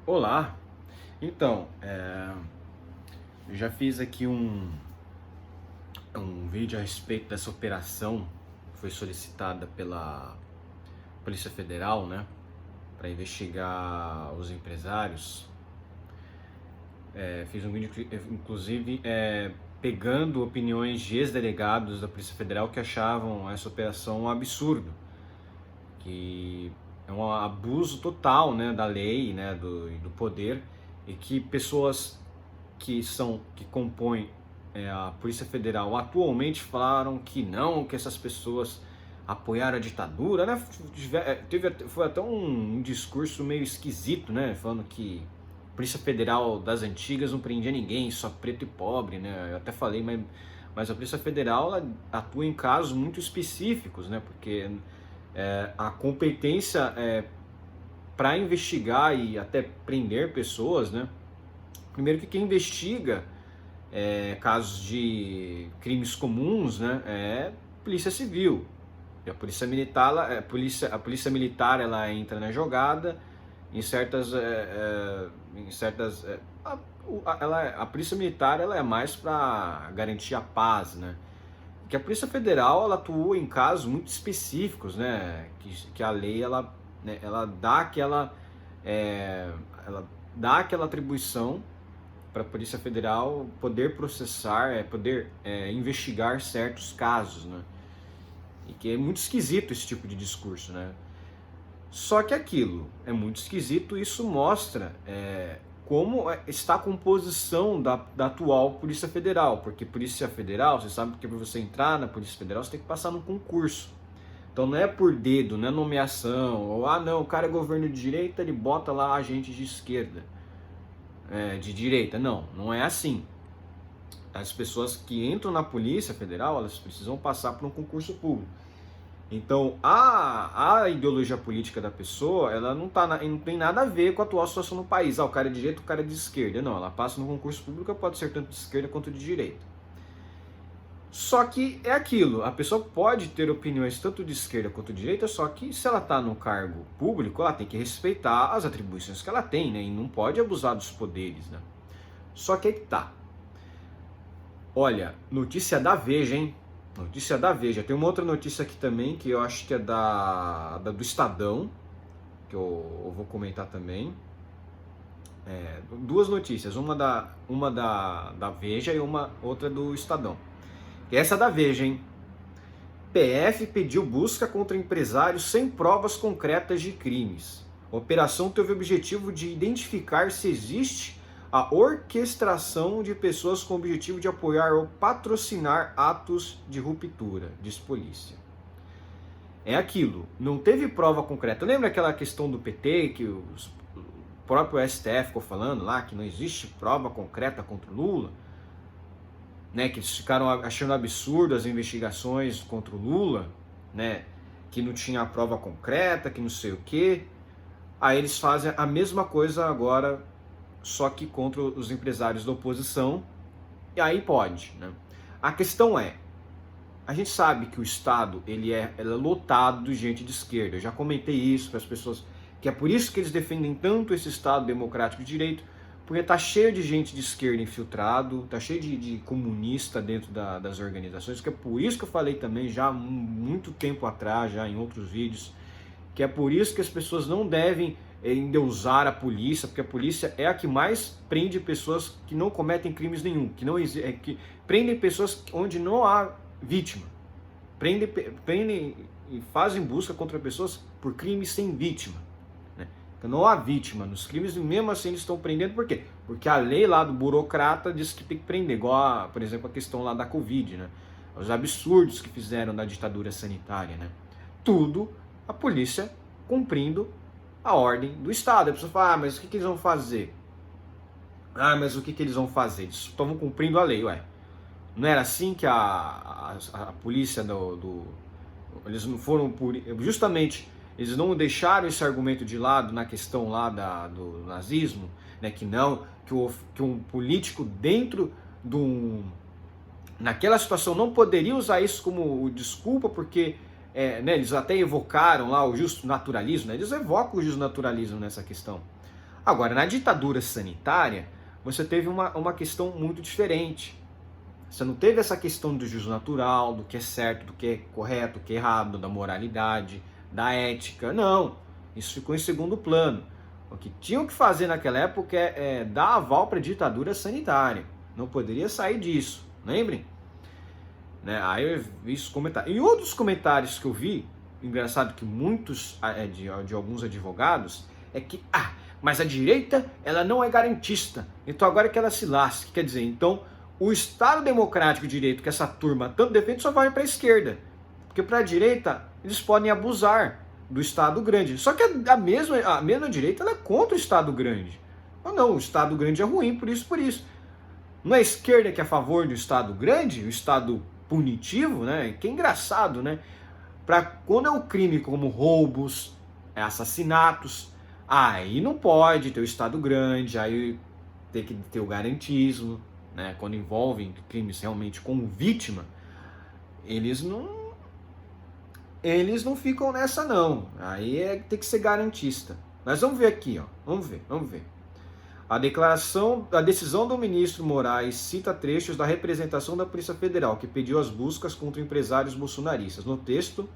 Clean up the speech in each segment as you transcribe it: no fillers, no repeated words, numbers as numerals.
Olá, então, eu já fiz aqui um vídeo a respeito dessa operação que foi solicitada pela Polícia Federal, né, para investigar os empresários. Fiz um vídeo, inclusive, pegando opiniões de ex-delegados da Polícia Federal que achavam essa operação um absurdo, que é um abuso total, né, da lei, né, do poder, e que pessoas que compõem a Polícia Federal atualmente falaram que não, que essas pessoas apoiaram a ditadura, né? Foi até um discurso meio esquisito, né? Falando que a Polícia Federal das antigas não prendia ninguém, só preto e pobre, né? Eu até falei, mas a Polícia Federal ela atua em casos muito específicos, né? Porque a competência para investigar e até prender pessoas, né? Primeiro que quem investiga casos de crimes comuns, né, é Polícia Civil. E a Polícia Militar, a Polícia Militar ela entra na jogada em a Polícia Militar ela é mais para garantir a paz, né? Que a Polícia Federal ela atua em casos muito específicos, né? Que a lei ela dá ela dá aquela atribuição para a Polícia Federal poder processar, poder investigar certos casos, né? E que é muito esquisito esse tipo de discurso, né? Só que aquilo é muito esquisito, isso mostra como está a composição da atual Polícia Federal, porque Polícia Federal, você sabe que para você entrar na Polícia Federal você tem que passar num concurso. Então não é por dedo, não é nomeação, ou não, o cara é governo de direita, ele bota lá agente de esquerda. De direita. Não é assim. As pessoas que entram na Polícia Federal, elas precisam passar por um concurso público. Então, a ideologia política da pessoa, ela não tem nada a ver com a atual situação no país. O cara é de direita, o cara é de esquerda. Não, ela passa no concurso público, pode ser tanto de esquerda quanto de direita. Só que é aquilo, a pessoa pode ter opiniões tanto de esquerda quanto de direita, só que se ela está no cargo público, ela tem que respeitar as atribuições que ela tem, né? E não pode abusar dos poderes, né? Só que aí que tá. Olha, notícia da Veja, hein? Notícia da Veja. Tem uma outra notícia aqui também, que eu acho que é do Estadão, que eu vou comentar também. Duas notícias, uma da Veja e uma outra do Estadão. Essa da Veja, hein? PF pediu busca contra empresários sem provas concretas de crimes. A operação teve o objetivo de identificar se existe a orquestração de pessoas com o objetivo de apoiar ou patrocinar atos de ruptura, diz polícia. É aquilo, não teve prova concreta. Lembra aquela questão do PT, que o próprio STF ficou falando lá, que não existe prova concreta contra o Lula? Né, que eles ficaram achando absurdo as investigações contra o Lula, né, que não tinha prova concreta, que não sei o quê. Aí eles fazem a mesma coisa agora, só que contra os empresários da oposição, e aí pode, né? A questão a gente sabe que o Estado ele é lotado de gente de esquerda. Eu já comentei isso para as pessoas, que é por isso que eles defendem tanto esse Estado democrático de direito, porque tá cheio de gente de esquerda infiltrado, tá cheio de comunista dentro das organizações, que é por isso que eu falei também já há muito tempo atrás, já em outros vídeos, que é por isso que as pessoas não devem endeusar a polícia, porque a polícia é a que mais prende pessoas que não cometem crimes nenhum, que prendem pessoas onde não há vítima, prendem e fazem busca contra pessoas por crimes sem vítima. Não há vítima nos crimes e mesmo assim eles estão prendendo. Por quê? Porque a lei lá do burocrata diz que tem que prender, igual por exemplo a questão lá da Covid, né? Os absurdos que fizeram da ditadura sanitária, né? Tudo a polícia cumprindo a ordem do Estado. A pessoa fala, mas o que eles vão fazer? Mas o que eles vão fazer? Eles estão cumprindo a lei, ué. Não era assim que a polícia eles não foram justamente... Eles não deixaram esse argumento de lado na questão lá do nazismo, né, que um político dentro naquela situação não poderia usar isso como desculpa, porque né, eles até evocaram lá o justo naturalismo, né, eles evocam o justo naturalismo nessa questão. Agora, na ditadura sanitária, você teve uma questão muito diferente. Você não teve essa questão do juízo natural, do que é certo, do que é correto, do que é errado, da moralidade, da ética. Não, isso ficou em segundo plano. O que tinham que fazer naquela época é dar aval para a ditadura sanitária. Não poderia sair disso, lembrem? Né? Aí eu vi isso comentários. E outros comentários que eu vi, engraçado que muitos de alguns advogados, é que, mas a direita ela não é garantista, então agora que ela se lasque. Quer dizer, então o Estado Democrático de Direito que essa turma tanto defende só vai para a esquerda. Porque para a direita eles podem abusar do Estado grande. Só que a mesma direita ela é contra o Estado grande. Ou não, o Estado grande é ruim, por isso. Não é a esquerda que é a favor do Estado grande, o Estado punitivo, né? Que é engraçado, né? Para quando é um crime como roubos, assassinatos, aí não pode ter o Estado grande, aí tem que ter o garantismo, né? Quando envolvem crimes realmente com vítima, eles não ficam nessa não. Aí tem que ser garantista. Mas vamos ver aqui, ó. Vamos ver. A decisão do ministro Moraes cita trechos da representação da Polícia Federal, que pediu as buscas contra empresários bolsonaristas. No texto,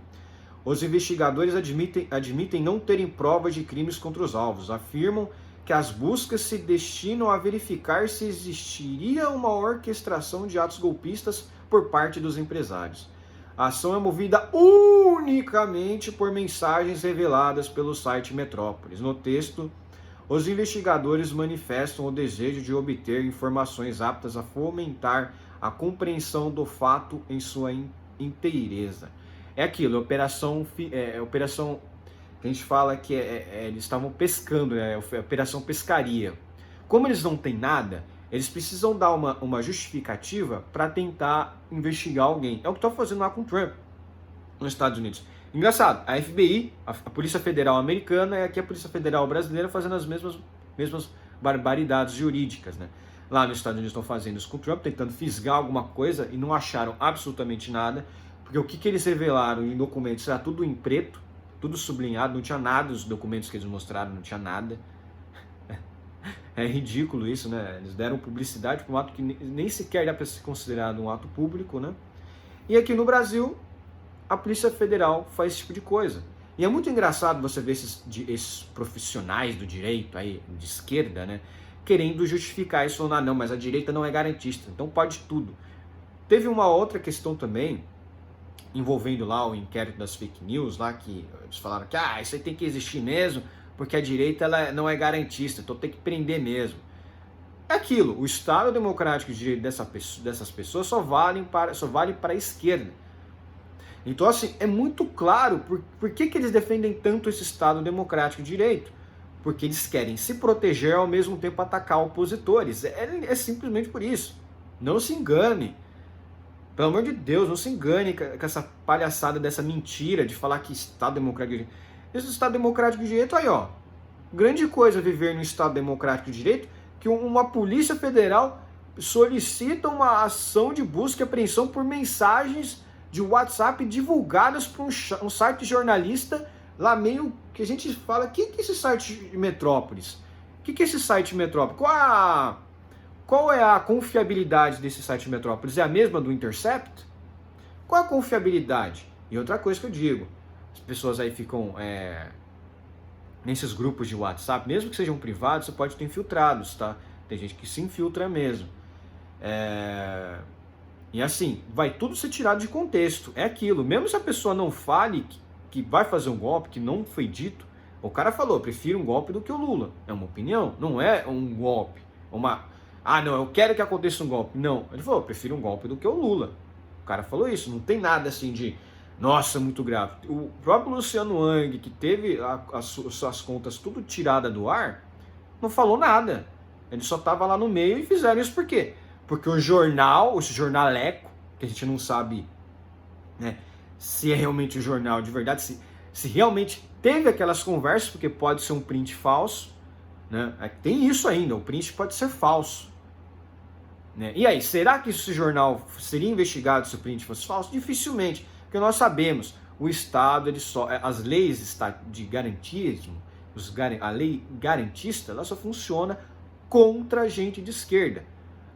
os investigadores admitem não terem provas de crimes contra os alvos. Afirmam que as buscas se destinam a verificar se existiria uma orquestração de atos golpistas por parte dos empresários. A ação é movida unicamente por mensagens reveladas pelo site Metrópolis. No texto, os investigadores manifestam o desejo de obter informações aptas a fomentar a compreensão do fato em sua inteireza. É aquilo, operação que a gente fala que eles estavam pescando, operação pescaria. Como eles não têm nada, eles precisam dar uma justificativa para tentar investigar alguém. É o que estão fazendo lá com o Trump, nos Estados Unidos. Engraçado, a FBI, a Polícia Federal Americana, e aqui a Polícia Federal Brasileira fazendo as mesmas barbaridades jurídicas, né? Lá nos Estados Unidos estão fazendo isso com o Trump, tentando fisgar alguma coisa e não acharam absolutamente nada, porque o que eles revelaram em documentos era tudo em preto, tudo sublinhado, não tinha nada, os documentos que eles mostraram não tinha nada. É ridículo isso, né? Eles deram publicidade para um ato que nem sequer dá para ser considerado um ato público, né? E aqui no Brasil, a Polícia Federal faz esse tipo de coisa. E é muito engraçado você ver esses profissionais do direito aí, de esquerda, né, querendo justificar isso, falando, não, mas a direita não é garantista, então pode tudo. Teve uma outra questão também, envolvendo lá o inquérito das fake news, lá que eles falaram que isso aí tem que existir mesmo, porque a direita ela não é garantista, então tem que prender mesmo. É aquilo, o Estado Democrático de Direito dessas pessoas só vale para a esquerda. Então, assim, é muito claro por que eles defendem tanto esse Estado Democrático de Direito. Porque eles querem se proteger ao mesmo tempo atacar opositores. É simplesmente por isso. Não se engane. Pelo amor de Deus, não se engane com essa palhaçada dessa mentira de falar que Estado Democrático de Direito. Esse Estado Democrático de Direito, aí ó, grande coisa viver no Estado Democrático de Direito, que uma Polícia Federal solicita uma ação de busca e apreensão por mensagens de WhatsApp divulgadas por um site jornalista lá meio que a gente fala, o que é esse site de Metrópolis? O que é esse site Metrópolis? Qual é a confiabilidade desse site Metrópolis? É a mesma do Intercept? Qual é a confiabilidade? E outra coisa que eu digo, as pessoas aí ficam nesses grupos de WhatsApp, mesmo que sejam privados, você pode ter infiltrados, tá? Tem gente que se infiltra mesmo. E assim, vai tudo ser tirado de contexto. É aquilo, mesmo se a pessoa não fale que vai fazer um golpe, que não foi dito, o cara falou, eu prefiro um golpe do que o Lula. É uma opinião, não é um golpe. Não, eu quero que aconteça um golpe. Não, ele falou, eu prefiro um golpe do que o Lula. O cara falou isso, não tem nada assim de, nossa, muito grave. O próprio Luciano Hang, que teve as suas contas tudo tirada do ar, não falou nada. Ele só estava lá no meio e fizeram isso por quê? Porque o jornal, esse jornaleco, que a gente não sabe, né, se é realmente um jornal de verdade, se realmente teve aquelas conversas, porque pode ser um print falso, né? Tem isso ainda, o print pode ser falso. Né? E aí, será que esse jornal seria investigado se o print fosse falso? Dificilmente, porque nós sabemos, o Estado, as leis de garantismo, a lei garantista, ela só funciona contra gente de esquerda.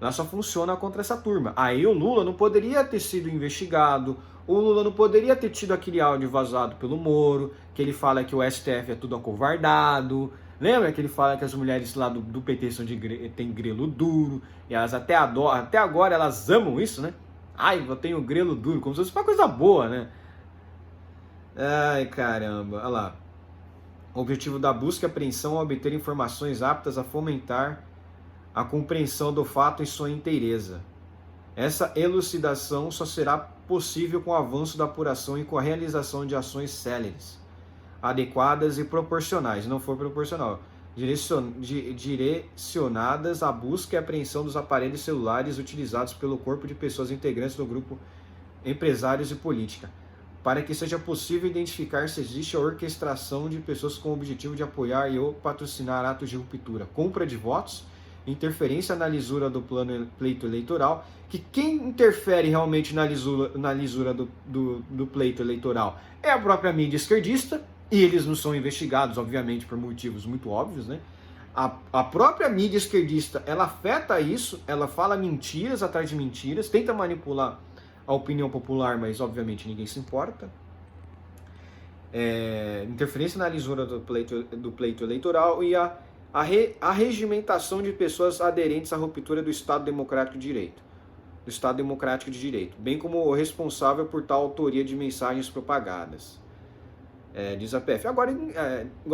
Ela só funciona contra essa turma. Aí o Lula não poderia ter sido investigado, o Lula não poderia ter tido aquele áudio vazado pelo Moro, que ele fala que o STF é tudo acovardado. Lembra que ele fala que as mulheres lá do PT têm grelo duro, e elas até agora elas amam isso, né? Ai, eu tenho grelo duro, como se fosse uma coisa boa, né? Ai, caramba, olha lá. O objetivo da busca e apreensão é obter informações aptas a fomentar a compreensão do fato em sua inteireza. Essa elucidação só será possível com o avanço da apuração e com a realização de ações céleres, adequadas e proporcionais, não for proporcional, direcionadas à busca e apreensão dos aparelhos celulares utilizados pelo corpo de pessoas integrantes do grupo empresários e política, para que seja possível identificar se existe a orquestração de pessoas com o objetivo de apoiar e ou patrocinar atos de ruptura, compra de votos, interferência na lisura do pleito eleitoral, que quem interfere realmente na lisura do pleito eleitoral é a própria mídia esquerdista, e eles não são investigados, obviamente, por motivos muito óbvios, né? A própria mídia esquerdista, ela afeta isso, ela fala mentiras atrás de mentiras, tenta manipular a opinião popular, mas obviamente ninguém se importa. Interferência na lisura do pleito eleitoral e a regimentação de pessoas aderentes à ruptura do Estado Democrático de Direito, bem como o responsável por tal autoria de mensagens propagadas. Diz a PF. Agora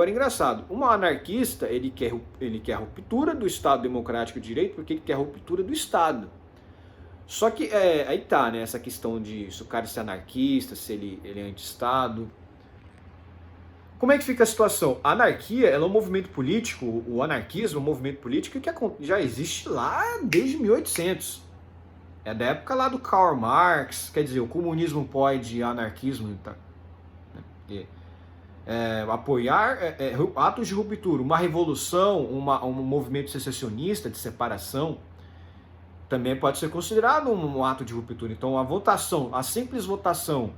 engraçado, um anarquista, ele quer a ruptura do Estado Democrático de Direito porque ele quer a ruptura do Estado. Só que aí tá, né, essa questão de se o cara é anarquista, se ele é anti-Estado. Como é que fica a situação? A anarquia, ela é um movimento político, o anarquismo é um movimento político que já existe lá desde 1800. É da época lá do Karl Marx, quer dizer, o comunismo pode, anarquismo, tá? Apoiar atos de ruptura, uma revolução, um movimento secessionista de separação, também pode ser considerado um ato de ruptura. Então a simples votação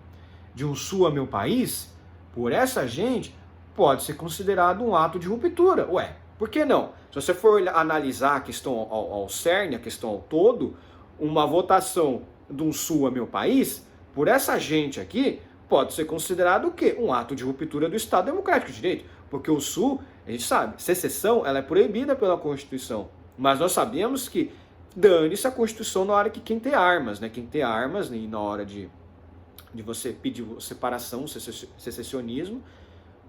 de um Sul a meu país, por essa gente, pode ser considerado um ato de ruptura. Ué, por que não? Se você for analisar a questão ao cerne, a questão ao todo, uma votação de um Sul a meu país, por essa gente aqui, pode ser considerado o quê? Um ato de ruptura do Estado Democrático de Direito. Porque o Sul, a gente sabe, secessão, ela é proibida pela Constituição. Mas nós sabemos que dane-se a Constituição na hora que quem tem armas, né? Quem tem armas, e na hora de você pedir separação, secessionismo,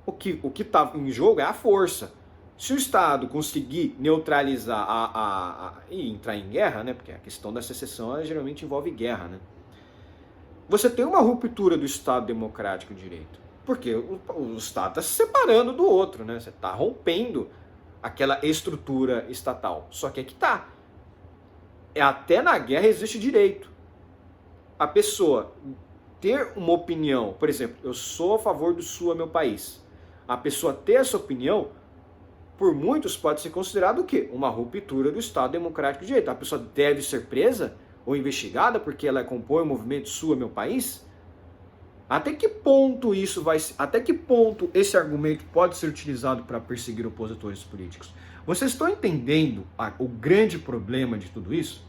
o que está em jogo é a força. Se o Estado conseguir neutralizar e entrar em guerra, né? Porque a questão da secessão ela geralmente envolve guerra, né? Você tem uma ruptura do Estado Democrático de Direito. Porque o Estado está se separando do outro, né? Você está rompendo aquela estrutura estatal. Só que aqui está. Até na guerra existe direito. A pessoa ter uma opinião, por exemplo, eu sou a favor do Sul a meu país. A pessoa ter essa opinião, por muitos pode ser considerado o quê? Uma ruptura do Estado Democrático de Direito. A pessoa deve ser presa ou investigada porque ela compõe o movimento Sul a meu país? Até que ponto até que ponto esse argumento pode ser utilizado para perseguir opositores políticos? Vocês estão entendendo o grande problema de tudo isso?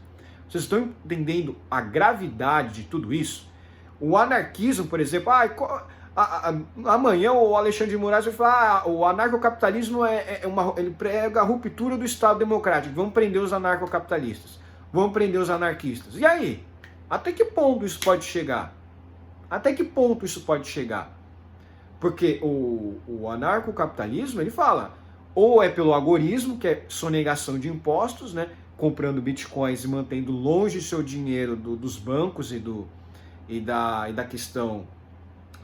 Vocês estão entendendo a gravidade de tudo isso? O anarquismo, por exemplo, amanhã o Alexandre de Moraes vai falar o anarcocapitalismo ele prega a ruptura do Estado Democrático, vamos prender os anarcocapitalistas, vamos prender os anarquistas. E aí? Até que ponto isso pode chegar? Até que ponto isso pode chegar? Porque o anarcocapitalismo, ele fala, ou é pelo agorismo, que é sonegação de impostos, né, comprando bitcoins e mantendo longe seu dinheiro dos bancos e da questão,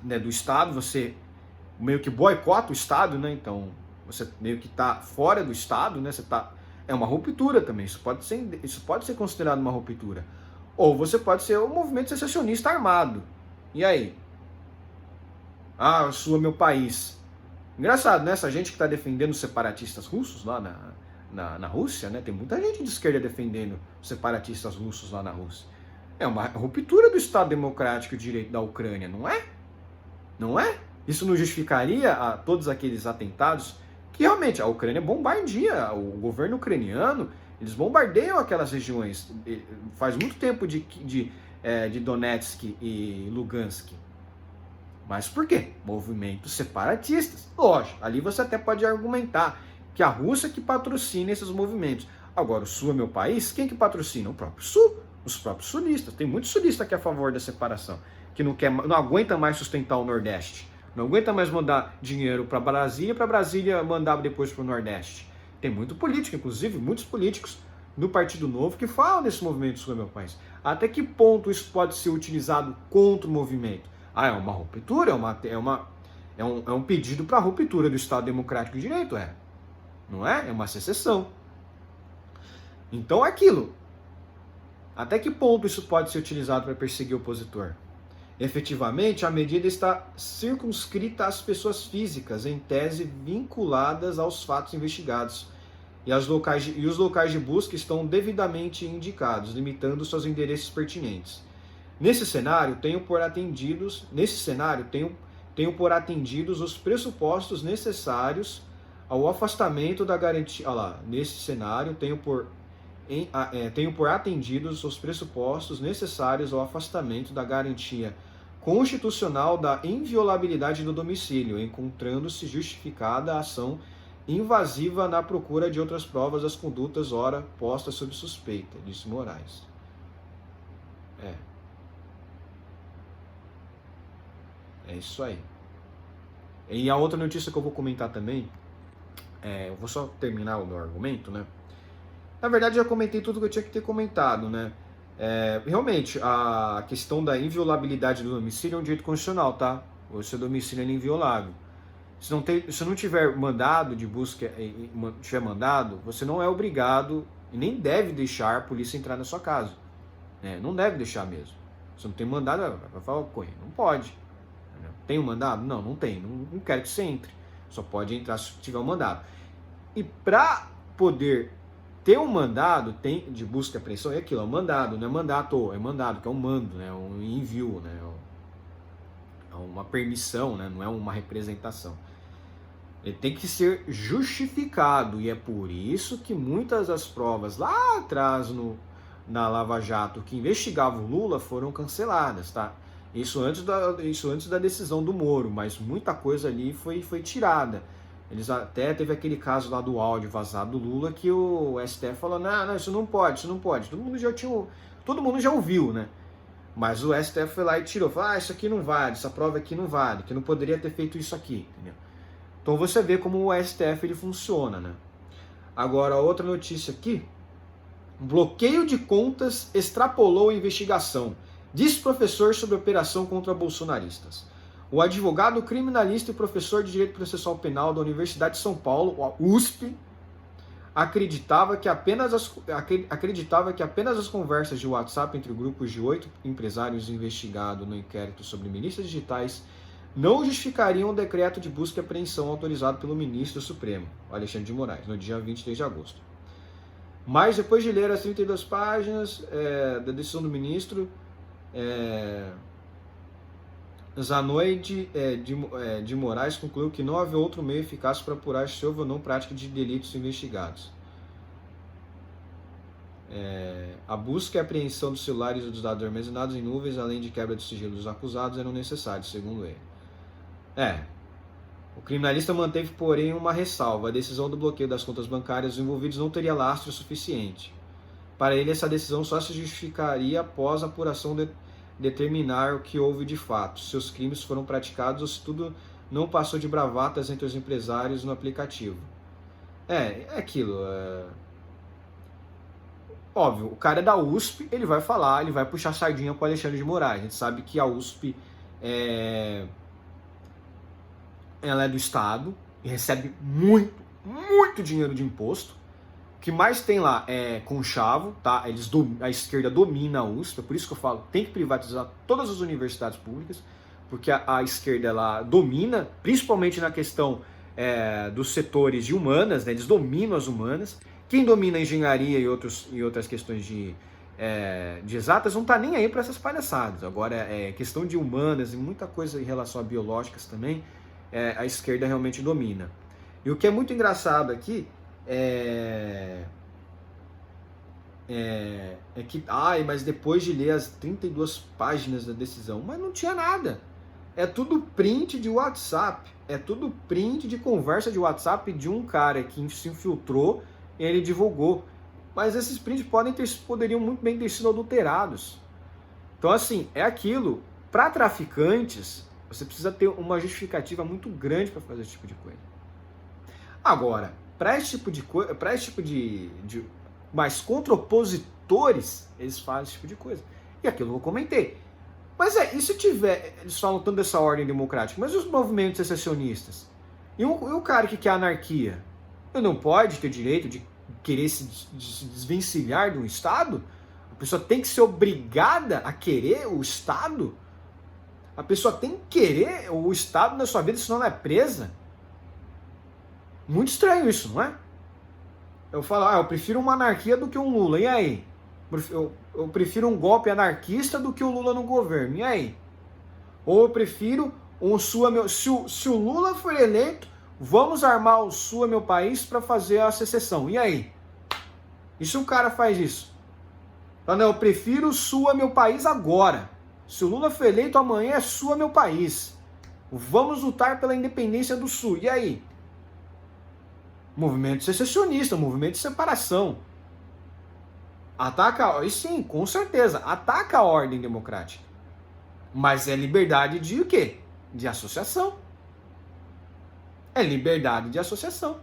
né, do Estado, você meio que boicota o Estado, né? Então você meio que está fora do Estado, né? É uma ruptura também, isso pode ser considerado uma ruptura. Ou você pode ser um movimento secessionista armado. E aí? Sul é meu país. Engraçado, né? Essa gente que está defendendo os separatistas russos lá na Rússia, né? Tem muita gente de esquerda defendendo os separatistas russos lá na Rússia. É uma ruptura do Estado Democrático de Direito da Ucrânia, não é? Não é? Isso não justificaria todos aqueles atentados que realmente a Ucrânia bombardeia, o governo ucraniano, eles bombardeiam aquelas regiões, faz muito tempo de Donetsk e Lugansk. Mas por quê? Movimentos separatistas. Lógico, ali você até pode argumentar que a Rússia que patrocina esses movimentos. Agora, o Sul é meu país, quem que patrocina? O próprio Sul, os próprios sulistas. Tem muito sulista que é a favor da separação, que não aguenta mais sustentar o Nordeste, não aguenta mais mandar dinheiro para Brasília mandar depois para o Nordeste. Tem muito político, inclusive muitos políticos do Partido Novo que falam desse movimento Sul é meu país. Até que ponto isso pode ser utilizado contra o movimento? É uma ruptura, é um pedido para a ruptura do Estado Democrático de Direito, não é? É uma secessão. Então é aquilo. Até que ponto isso pode ser utilizado para perseguir o opositor? Efetivamente, a medida está circunscrita às pessoas físicas, em tese vinculadas aos fatos investigados, e os locais de busca estão devidamente indicados, limitando seus endereços pertinentes. Nesse cenário, tenho por atendidos os pressupostos necessários ao afastamento da garantia. Olha lá, nesse cenário, tenho por atendidos os pressupostos necessários ao afastamento da garantia constitucional da inviolabilidade do domicílio, encontrando-se justificada a ação invasiva na procura de outras provas das condutas ora postas sob suspeita, disse Moraes. É isso aí. E a outra notícia que eu vou comentar também, eu vou só terminar o meu argumento, né? Na verdade, eu já comentei tudo que eu tinha que ter comentado, né? Realmente, a questão da inviolabilidade do domicílio é um direito constitucional, tá? O seu domicílio é inviolável. Se não tiver mandado de busca, você não é obrigado e nem deve deixar a polícia entrar na sua casa. Não deve deixar mesmo. Se não tem mandado, vai falar, não pode. Tem um mandado? Não, não tem. Não quero que você entre. Só pode entrar se tiver um mandado. E para poder ter um mandado de busca e apreensão, é aquilo, é um mandado, não é mandato, é mandado, que é um mando, né? Um envio, né? É uma permissão, né? Não é uma representação. Ele tem que ser justificado, e é por isso que muitas das provas lá atrás na Lava Jato que investigavam o Lula foram canceladas, tá? Isso antes da decisão do Moro, mas muita coisa ali foi tirada. Eles até teve aquele caso lá do áudio vazado do Lula que o STF falou, não, isso não pode. Todo mundo já ouviu, né? Mas o STF foi lá e tirou, falou, isso aqui não vale, essa prova aqui não vale, que não poderia ter feito isso aqui, entendeu? Então você vê como o STF ele funciona, né? Agora, outra notícia aqui, bloqueio de contas extrapolou a investigação. Diz professor sobre operação contra bolsonaristas. O advogado criminalista e professor de Direito Processual Penal da Universidade de São Paulo, a USP, acreditava que apenas as conversas de WhatsApp entre grupos de 8 empresários investigados no inquérito sobre milícias digitais não justificariam o decreto de busca e apreensão autorizado pelo ministro Supremo, Alexandre de Moraes, no dia 23 de agosto. Mas depois de ler as 32 páginas da decisão do ministro, Zanoide de Moraes concluiu que não havia outro meio eficaz para apurar se houve ou não prática de delitos investigados. A busca e apreensão dos celulares e dos dados armazenados em nuvens, além de quebra de sigilo dos acusados, eram necessários, segundo ele. O criminalista manteve, porém, uma ressalva. A decisão do bloqueio das contas bancárias dos envolvidos não teria lastro suficiente. Para ele, essa decisão só se justificaria após a apuração determinar o que houve de fato. Seus crimes foram praticados ou se tudo não passou de bravatas entre os empresários no aplicativo. É aquilo. Óbvio, o cara é da USP, ele vai falar, ele vai puxar sardinha com o Alexandre de Moraes. A gente sabe que a USP ela é do Estado e recebe muito, muito dinheiro de imposto. O que mais tem lá é conchavo, tá? A esquerda domina a USP, é por isso que eu falo, tem que privatizar todas as universidades públicas, porque a esquerda ela domina, principalmente na questão dos setores de humanas, né? Eles dominam as humanas. Quem domina a engenharia e outras questões de exatas não tá nem aí para essas palhaçadas. Agora, questão de humanas e muita coisa em relação a biológicas também, a esquerda realmente domina. E o que é muito engraçado aqui é que, mas depois de ler as 32 páginas da decisão, mas não tinha nada. É tudo print de WhatsApp, é tudo print de conversa de WhatsApp de um cara que se infiltrou e ele divulgou. Mas esses prints poderiam muito bem ter sido adulterados. Então, assim, é aquilo. Para traficantes, você precisa ter uma justificativa muito grande para fazer esse tipo de coisa. Agora, para esse tipo de mas contra opositores, eles fazem esse tipo de coisa. E aquilo eu comentei. Mas e se tiver, eles falam tanto dessa ordem democrática, mas os movimentos secessionistas? E o cara que quer anarquia? Ele não pode ter direito de querer se desvencilhar de um Estado? A pessoa tem que ser obrigada a querer o Estado? A pessoa tem que querer o Estado na sua vida, senão ela é presa? Muito estranho isso, não é? Eu falo, eu prefiro uma anarquia do que um Lula. E aí? Eu prefiro um golpe anarquista do que o Lula no governo. E aí? Ou eu prefiro se o Lula for eleito, vamos armar o Sul é meu país para fazer a secessão. E aí? E se o cara faz isso? Não, eu prefiro o Sul é meu país agora. Se o Lula for eleito, amanhã é Sul é meu país. Vamos lutar pela independência do Sul. E aí? Movimento secessionista, movimento de separação. Ataca, e sim, com certeza, ataca a ordem democrática. Mas é liberdade de o quê? De associação. É liberdade de associação.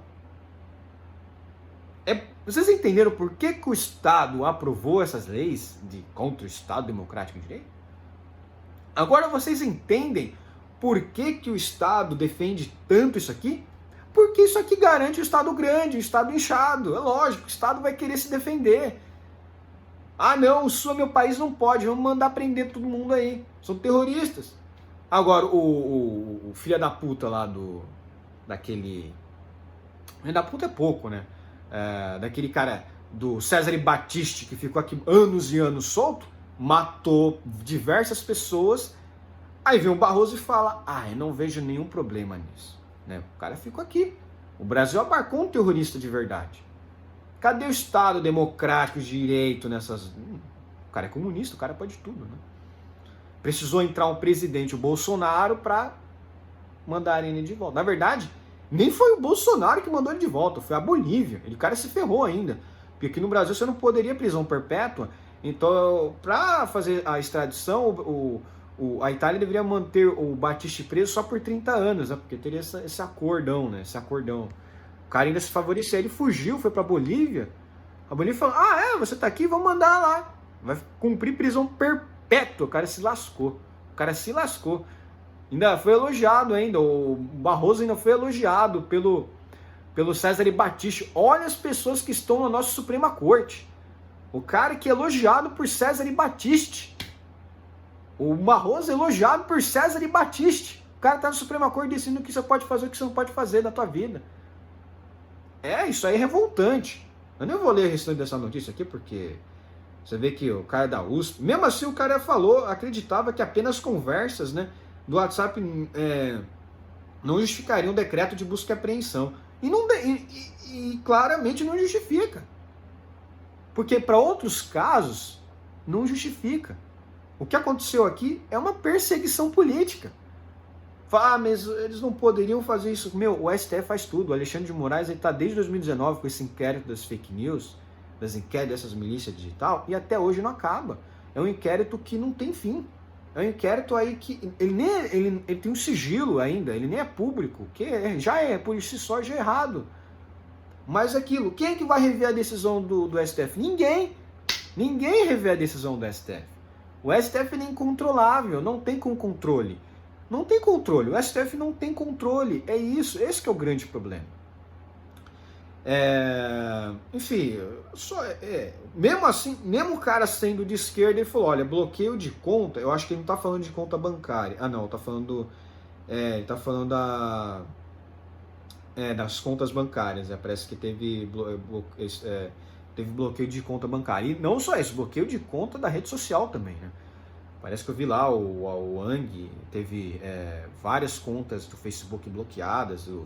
Vocês entenderam por que o Estado aprovou essas leis contra o Estado Democrático de Direito? Agora vocês entendem por que o Estado defende tanto isso aqui? Porque isso aqui garante o Estado grande, o Estado inchado. É lógico, o Estado vai querer se defender. Não, o Sul é meu país, não pode, vamos mandar prender todo mundo aí. São terroristas. Agora, o filho da puta lá daquele... Filho da puta é pouco, né? Daquele cara do Cesare Battisti, que ficou aqui anos e anos solto, matou diversas pessoas. Aí vem o Barroso e fala, eu não vejo nenhum problema nisso. Né? O cara ficou aqui. O Brasil abarcou um terrorista de verdade. Cadê o Estado democrático de direito nessas... O cara é comunista, o cara pode tudo, né? Precisou entrar um presidente, o Bolsonaro, para mandar ele de volta. Na verdade, nem foi o Bolsonaro que mandou ele de volta, foi a Bolívia. O cara se ferrou ainda. Porque aqui no Brasil você não poderia prisão perpétua. Então, para fazer a extradição, a Itália deveria manter o Battisti preso só por 30 anos, né? Porque teria esse acordão, né? Esse acordão. O cara ainda se favorecia, ele fugiu, foi pra Bolívia. A Bolívia falou, você tá aqui, vamos mandar lá. Vai cumprir prisão perpétua. O cara se lascou. Ainda foi elogiado ainda. O Barroso ainda foi elogiado pelo Cesare Battisti. Olha as pessoas que estão na nossa Suprema Corte. O cara que é elogiado por Cesare Battisti. O Barroso é elogiado por Cesare Battisti. O cara tá na Suprema Corte decidindo o que você pode fazer e o que você não pode fazer na tua vida. Isso aí é revoltante. Eu nem vou ler o restante dessa notícia aqui, porque você vê que o cara da USP, mesmo assim o cara acreditava que apenas conversas, né, do WhatsApp não justificariam um decreto de busca e apreensão. E claramente não justifica. Porque para outros casos, não justifica. O que aconteceu aqui é uma perseguição política. Mas eles não poderiam fazer isso. O STF faz tudo. O Alexandre de Moraes está desde 2019 com esse inquérito das fake news, das inquéritos dessas milícias digital, e até hoje não acaba. É um inquérito que não tem fim. É um inquérito aí que ele tem um sigilo ainda, ele nem é público, que já é, por si só, já é errado. Mas aquilo, quem é que vai rever a decisão do STF? Ninguém. Ninguém revê a decisão do STF. O STF é incontrolável, não tem controle. Não tem controle, o STF não tem controle, é isso, esse que é o grande problema. Enfim, mesmo assim, mesmo o cara sendo de esquerda, ele falou, olha, bloqueio de conta, eu acho que ele não está falando de conta bancária, está falando, ele está falando das contas bancárias, parece que teve bloqueio de conta bancária, e não só isso, bloqueio de conta da rede social também, né? Parece que eu vi lá, o Wang teve várias contas do Facebook bloqueadas, o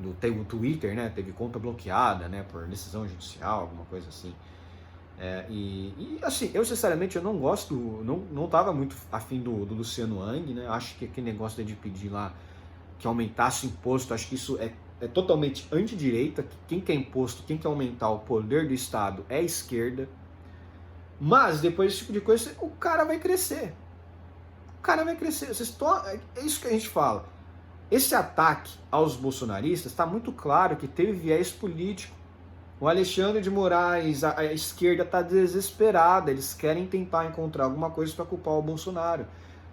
do Twitter, né? Teve conta bloqueada, né? Por decisão judicial, alguma coisa assim. Assim, eu sinceramente eu não gosto, não tava muito afim do Luciano Hang, né? Acho que aquele negócio de pedir lá que aumentasse o imposto, acho que isso é totalmente antidireita. Quem quer imposto, quem quer aumentar o poder do Estado é a esquerda. Mas depois desse tipo de coisa, o cara vai crescer. O cara vai crescer. É isso que a gente fala. Esse ataque aos bolsonaristas está muito claro que teve viés político. O Alexandre de Moraes, a esquerda está desesperada, eles querem tentar encontrar alguma coisa para culpar o Bolsonaro.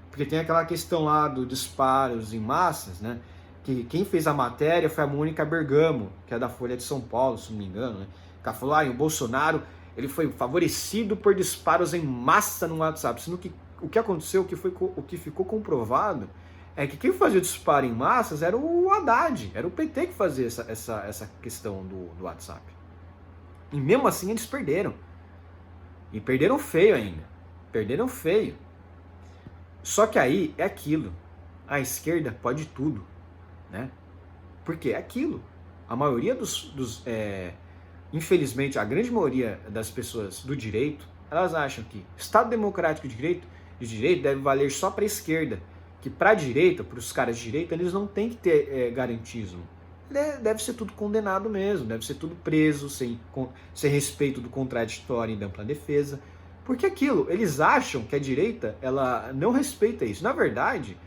Porque tem aquela questão lá dos disparos em massas, né? Que quem fez a matéria foi a Mônica Bergamo, que é da Folha de São Paulo, se não me engano, né? Que ela falou, o Bolsonaro ele foi favorecido por disparos em massa no WhatsApp. Sendo que o que aconteceu, o que ficou comprovado, é que quem fazia o disparo em massas era o Haddad, era o PT que fazia essa questão do WhatsApp. E mesmo assim eles perderam. E perderam feio ainda. Perderam feio. Só que aí é aquilo. A esquerda pode tudo, né? Porque é aquilo. A maioria infelizmente, a grande maioria das pessoas do direito, elas acham que Estado democrático de direito deve valer só para a esquerda. Que para a direita, para os caras de direita, eles não têm que ter garantismo. Deve ser tudo condenado mesmo, deve ser tudo preso, sem respeito do contraditório e da ampla defesa. Porque aquilo, eles acham que a direita, ela não respeita isso. Na verdade,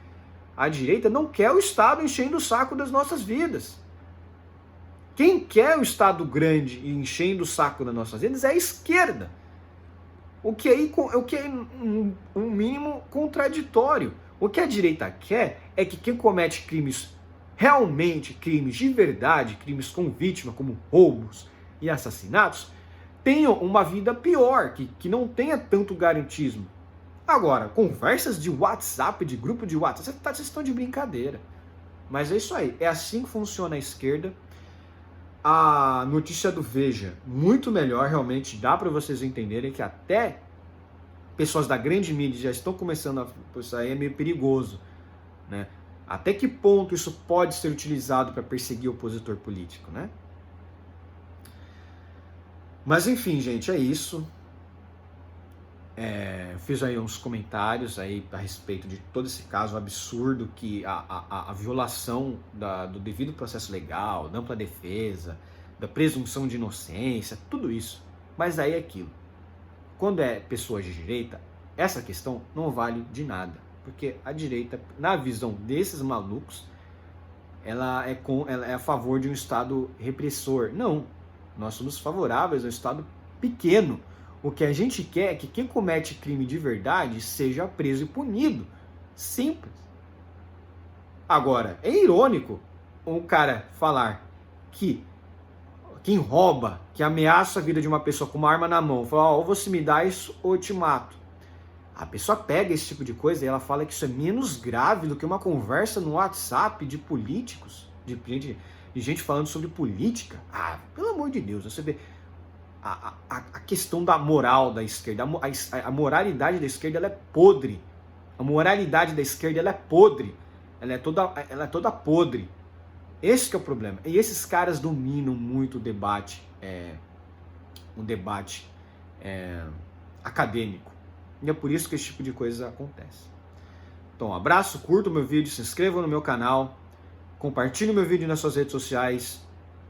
a direita não quer o Estado enchendo o saco das nossas vidas. Quem quer o Estado grande e enchendo o saco das nossas vidas é a esquerda. O que é um mínimo contraditório. O que a direita quer é que quem comete crimes, realmente crimes de verdade, crimes com vítima, como roubos e assassinatos, tenham uma vida pior, que não tenha tanto garantismo. Agora, conversas de WhatsApp, de grupo de WhatsApp, vocês estão de brincadeira. Mas é isso aí, é assim que funciona a esquerda. A notícia do Veja, muito melhor, realmente, dá para vocês entenderem que até pessoas da grande mídia já estão começando isso aí é meio perigoso, né? Até que ponto isso pode ser utilizado para perseguir o opositor político, né? Mas enfim, gente, é isso. Fiz aí uns comentários aí a respeito de todo esse caso absurdo que a violação do devido processo legal, da ampla defesa, da presunção de inocência, tudo isso. Mas aí é aquilo. Quando é pessoas de direita, essa questão não vale de nada. Porque a direita, na visão desses malucos, ela é a favor de um Estado repressor. Não, nós somos favoráveis ao Estado pequeno. O que a gente quer é que quem comete crime de verdade seja preso e punido. Simples. Agora, é irônico um cara falar que quem rouba, que ameaça a vida de uma pessoa com uma arma na mão, fala, ou você me dá isso ou eu te mato. A pessoa pega esse tipo de coisa e ela fala que isso é menos grave do que uma conversa no WhatsApp de políticos, de gente falando sobre política. Pelo amor de Deus, você vê a questão da moral da esquerda, a moralidade da esquerda, ela é podre. A moralidade da esquerda, ela é podre. Ela é toda podre. Esse que é o problema. E esses caras dominam muito o debate, acadêmico. E é por isso que esse tipo de coisa acontece. Então, um abraço, curta o meu vídeo, se inscreva no meu canal, compartilhe o meu vídeo nas suas redes sociais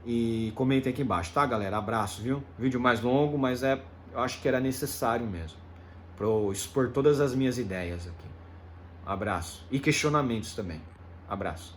e comentem aqui embaixo, tá, galera? Abraço, viu? Vídeo mais longo, mas eu acho que era necessário mesmo, para eu expor todas as minhas ideias aqui. Abraço. E questionamentos também. Abraço.